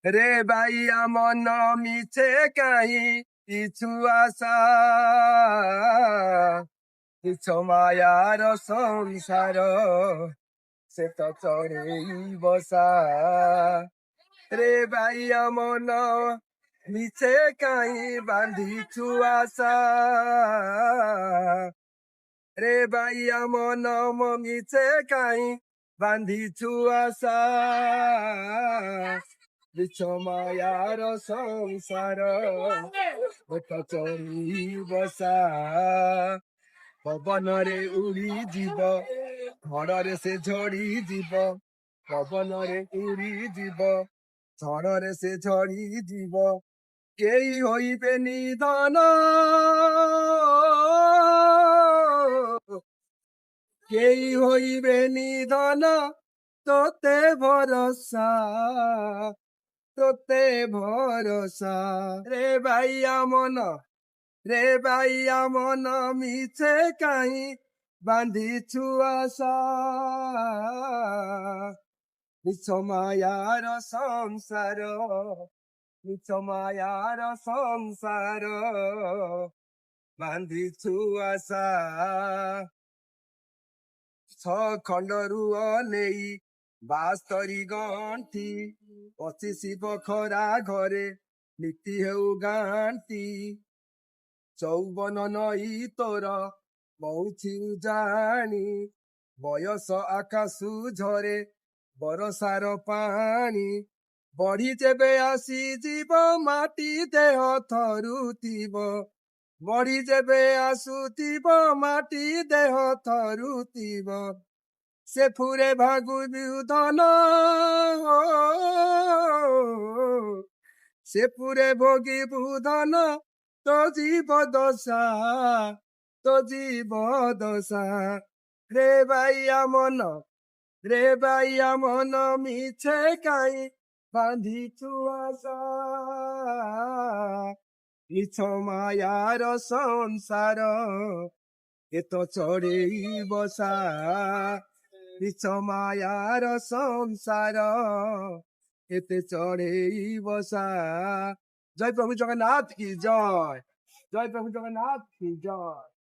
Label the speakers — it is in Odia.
Speaker 1: রে বাইয়া মন মিছে কাহি কিছু আশা কিছু মায়ার সংসার সে তো চড়েই বসা রে বাইয়া মন মিছে কাহি বাঁধিছু আশা রে বাইয়া মন মিছে কাহি বাঁধিছু আশা বিছ মায়ার সংসার চৰি বসা পবନରେ উড়ি ଯିବ ଝଡ଼ରେ ସେ ଝଡ଼ି ଯିବ ପବନରେ ଉଡି ଯିବ ଝଡ଼ରେ ସେ ଝଡ଼ି ଯିବ କେହି ହୋଇବେ ନିଧନ କେହି ହୋଇବେ ନିଧନ ତୋତେ ଭରସା তোতে ভরসা রে ভাইয়া মন রে ভাইয়া মন মিছে কাহি বাঁধিছু আশা মিছ মায়ার সংসার মিছ মায়ার সংসার বাঁধিছু আশা ଖଣ୍ଡରୁ ନେଇ 72 ଗଣ୍ଠି 25 ବଖରା ଘରେ ନୀତି ହେଉ ଗାଣ୍ଟି ଚୌବନ ନଈ ତୋର ବହୁଛି ଜାଣି ବୟସ ଆକାଶୁ ଝରେ ବରସାର ପାଣି ବଢି ଯେବେ ଆସିଯିବ ମାଟି ଦେହ ଥରୁଥିବ ବଢି ଯେବେ ଆସୁଥିବ ମାଟି ଦେହ ଥରୁଥିବ ସେ ଫୁରେ ଭାଗୁ ଧନ ସେ ପୁରେ ଭୋଗିବୁ ଧନ ତୋ ଜୀବ ଦଶା ତୋ ଜୀବ ଦଶା ରେ ବାଇଆ ମନ ମିଛେ କାହିଁ ବାନ୍ଧିଛୁ ଆଶା ମିଛ ମାୟାର ସଂସାର ଏ ତ ଚଢ଼େଇ ବସା মিছ মায়ার সংসার এতে চড়েই বসা জয় প্রভু জগন্নাথ কি জয় জয় প্রভু জগন্নাথ কি জয়